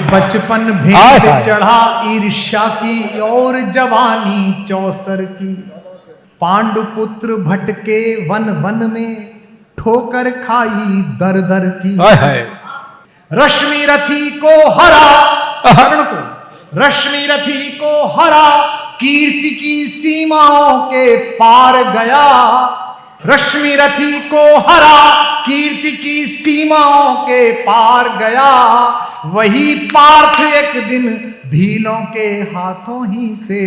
बचपन भेंट चढ़ा ईर्ष्या की और जवानी चौसर की। पांडुपुत्र भटके वन वन में ठोकर खाई दर दर की। रश्मि रथी को हरा कर्ण को, रश्मि रथी को हरा कीर्ति की सीमाओं के पार गया। रश्मि रथी को हरा कीर्ति की सीमाओं के पार गया। वही पार्थ एक दिन भीलों के हाथों ही से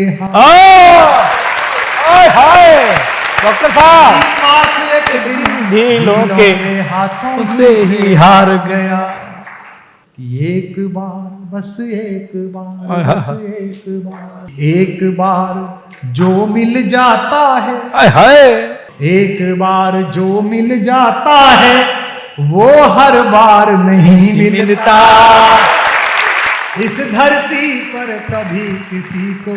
डॉक्टर साहब, पार्थ एक दिन भीलों के हाथों से ही हार गया। एक बार बस एक बार बस एक बार जो मिल जाता है, एक बार जो मिल जाता है वो हर बार नहीं मिलता। इस धरती पर कभी किसी को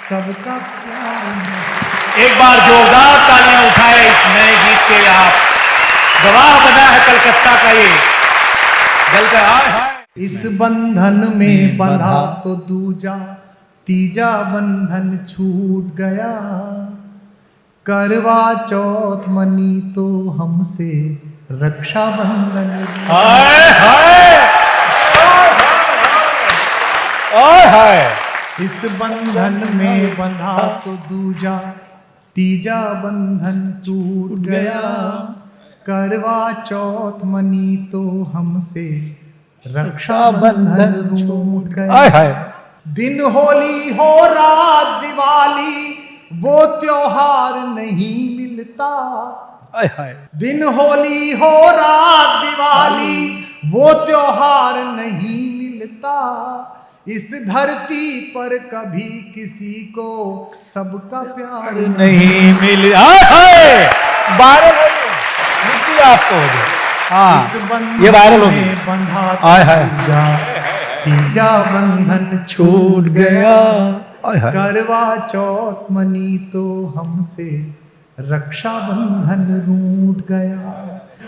सबका प्यार नहीं। एक बार जोरदार तालियां उठाए इस नए गीत के। आप गवाह बना है कलकत्ता का ये जल का। इस बंधन में बंधा तो दूजा तीजा बंधन छूट गया। करवा चौथ मनी तो हमसे रक्षा बंधन। इस बंधन में बंधा तो दूजा तीजा बंधन छूट गया। करवा चौथ मनी तो हमसे रक्षा बंधन छूट गया। दिन होली हो रात दिवाली वो त्योहार नहीं मिलता। दिन होली हो रात दिवाली वो त्योहार नहीं मिलता। इस धरती पर कभी किसी को सबका प्यार नहीं मिला। वायरल आपको हो गया। हाँ, ये वायरल हो गया। बंधा तीजा बंधन छूट गया। करवा चौथ मनी तो हमसे रक्षा बंधन रूठ गया।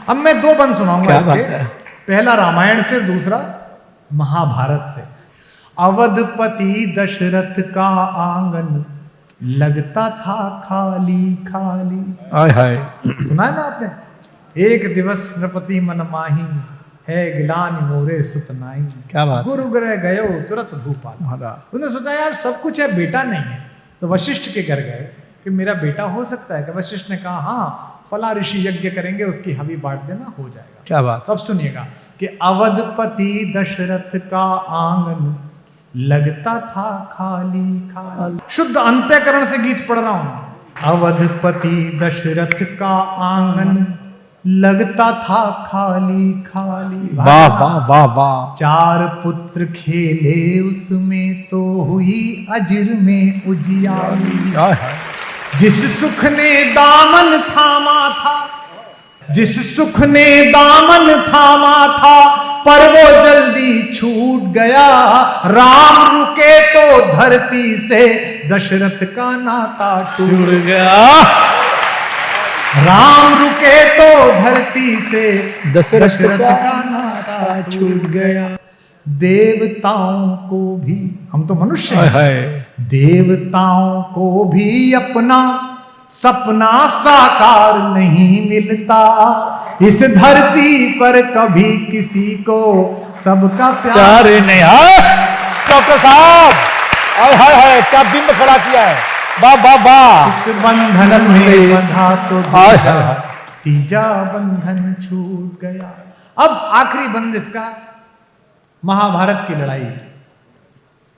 अब मैं दो बंद सुनाऊंगा इसके। पहला रामायण से, दूसरा महाभारत से। अवधपति दशरथ का आंगन लगता था खाली खाली। सुना है ना आपने? एक दिवस नृपति मन माही है गिलान मोरे सुत नाई। क्या बात। गुरु ग्रह गयो तुरंत भूपाल। उन्होंने सोचा यार सब कुछ है, बेटा नहीं है। तो वशिष्ठ के घर गए कि मेरा बेटा हो सकता है। कि वशिष्ठ ने कहा हाँ, फला ऋषि यज्ञ करेंगे, उसकी हवि बांट देना, हो जाएगा। क्या बात। तब सुनिएगा कि अवधपति दशरथ का आंगन लगता था खाली खाली। शुद्ध अंतःकरण से गीत पढ़ रहा हूं। अवधपति दशरथ का आंगन लगता था खाली खाली। वाह वाह वाह वाह। चार पुत्र खेले उसमें तो हुई अजिर में उजियारी। जिस सुख ने दामन थामा था, जिस सुख ने दामन थामा था, पर वो जल्दी छूट गया। राम रुके तो धरती से दशरथ का नाता टूट गया। राम रुके तो धरती से दशरथ का नाता छूट गया। देवताओं को भी, हम तो मनुष्य हैं, देवताओं को भी अपना सपना साकार नहीं मिलता। इस धरती पर कभी किसी को सबका प्यार नहीं। डॉक्टर साहब, हाय क्या बिंब खड़ा किया है। वाह वाह वाह। इस बंधन में बंधा तो तीजा बंधन छूट गया। अब आखिरी बंद इसका, महाभारत की लड़ाई।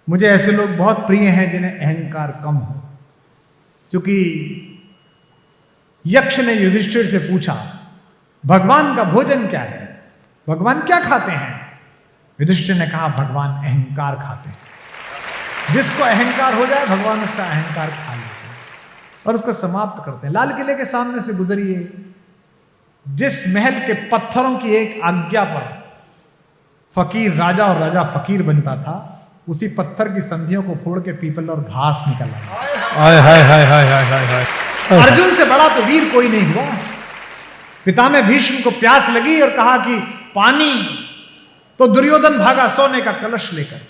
मुझे ऐसे लोग बहुत प्रिय हैं जिन्हें अहंकार कम हो। क्योंकि यक्ष ने युधिष्ठिर से पूछा भगवान का भोजन क्या है, भगवान क्या खाते हैं? युधिष्ठिर ने कहा भगवान अहंकार खाते हैं। जिसको अहंकार हो जाए भगवान उसका अहंकार खा लेते हैं और उसको समाप्त करते हैं। लाल किले के सामने से गुजरिए, जिस महल के पत्थरों की एक आज्ञा पर फकीर राजा और राजा फकीर बनता था, उसी पत्थर की संधियों को फोड़ के पीपल और घास निकल आया। अर्जुन से बड़ा तो वीर कोई नहीं हुआ। पितामह भीष्म को प्यास लगी और कहा कि पानी तो दुर्योधन भागा सोने का कलश लेकर,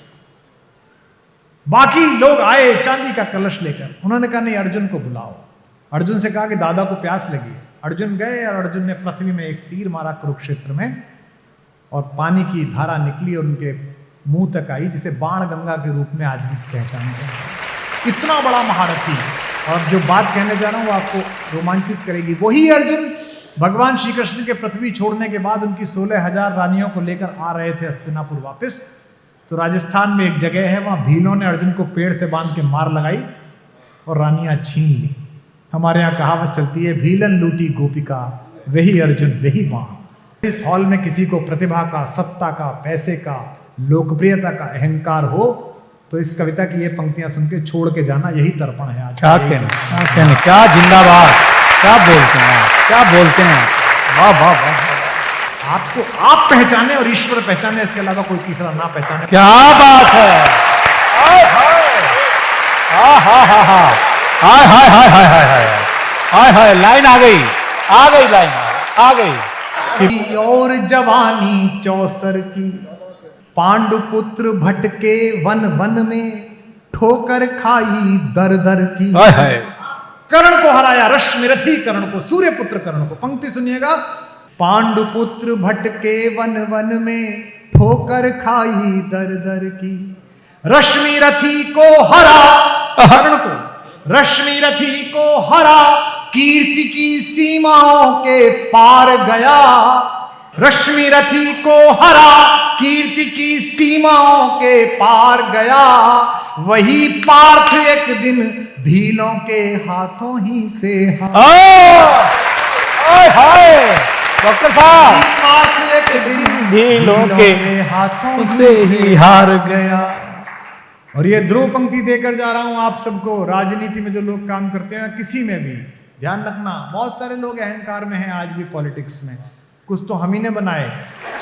बाकी लोग आए चांदी का कलश लेकर। उन्होंने कहा नहीं, अर्जुन को बुलाओ। अर्जुन से कहा कि दादा को प्यास लगी है। अर्जुन गए और अर्जुन ने पृथ्वी में एक तीर मारा कुरुक्षेत्र में, और पानी की धारा निकली और उनके मुंह तक आई, जिसे बाण गंगा के रूप में आज भी पहचाने जाते। इतना बड़ा महारथी। और जो बात कहने जा रहा हूं वो आपको रोमांचित करेगी। वही अर्जुन भगवान श्री कृष्ण के पृथ्वी छोड़ने के बाद उनकी 16,000 रानियों को लेकर आ रहे थे हस्तिनापुर वापस। तो राजस्थान में एक जगह है, वहां भीलों ने अर्जुन को पेड़ से बांध के मार लगाई और रानियां छीन ली। हमारे यहाँ कहावत चलती है, भीलन लूटी गोपिका वही अर्जुन वही बाण। इस हॉल में किसी को प्रतिभा का, सत्ता का, पैसे का, लोकप्रियता का अहंकार हो तो इस कविता की ये पंक्तियां सुन के छोड़ के जाना, यही तर्पण है आज। क्या कहना, क्या जिंदाबाद, क्या बोलते हैं आप, क्या बोलते हैं। वाह वाह वाह। आपको आप पहचाने और ईश्वर पहचाने, इसके अलावा कोई तीसरा ना पहचाने। क्या बात है। हाय हाय हाय हाय हाय हाय हाय हाय हाय हाय। लाइन आ गई, आ गई लाइन, आ गई। और जवानी चौसर की, पांडुपुत्र भटके वन वन में, ठोकर खाई दर दर की। कर्ण को हराया, रश्मिरथी कर्ण को, सूर्यपुत्र कर्ण को। पंक्ति सुनिएगा, पांडुपुत्र भटके वन वन में, ठोकर खाई दर दर की। रश्मिरथी को हरा, कर्ण को, रश्मिरथी को हरा, कीर्ति की सीमाओं के पार गया। रश्मिरथी को हरा, कीर्ति की सीमाओं के पार गया। वही पार्थ एक दिन भीलों के हाथों ही से डॉक्टर साहब, पार्थ एक दिन भीलों के हाथों से ही हार गया। और ये ध्रुव पंक्ति देकर जा रहा हूं आप सबको। राजनीति में जो लोग काम करते हैं, किसी में भी ध्यान रखना, बहुत सारे लोग अहंकार में हैं आज भी पॉलिटिक्स में। कुछ तो हम ही ने बनाए।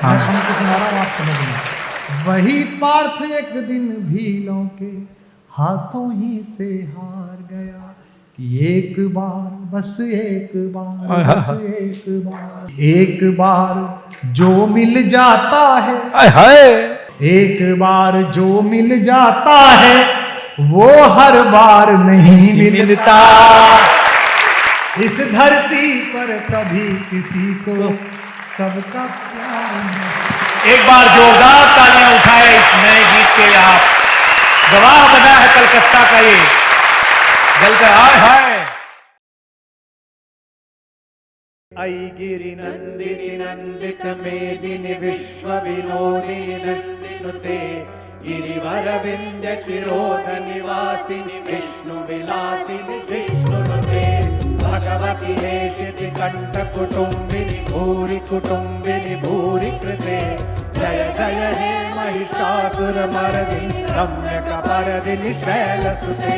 मैं हमको सुना रहा हूं, आप समझना। वही पार्थ एक दिन भीलों के हाथों ही से हार गया। कि एक बार, बस एक बार, बस एक बार जो मिल जाता है, एक बार जो मिल जाता है, वो हर बार नहीं मिलता। इस धरती पर कभी किसी को सबका प्यार। एक बार जोरदार तालियां उठाए इस नए गीत के। आप गवाह बना है कलकत्ता का ये, जलकर आए हाय। अयि गिरि नंदिनि नंदित मेदिनि विश्व विनोदिनि नस्तिनुते, गिरिवर विंध्य शिरोध निवासिनि विष्णु विलासिनि जिष्णुनुते। भगवति हेशिति कंठ कुटुंबिनि भूरि कुटुंबिनि भूरि कृते। जय जय हे महिषासुर मर्दिनि रम्य कपर्दिनि शैलसुते।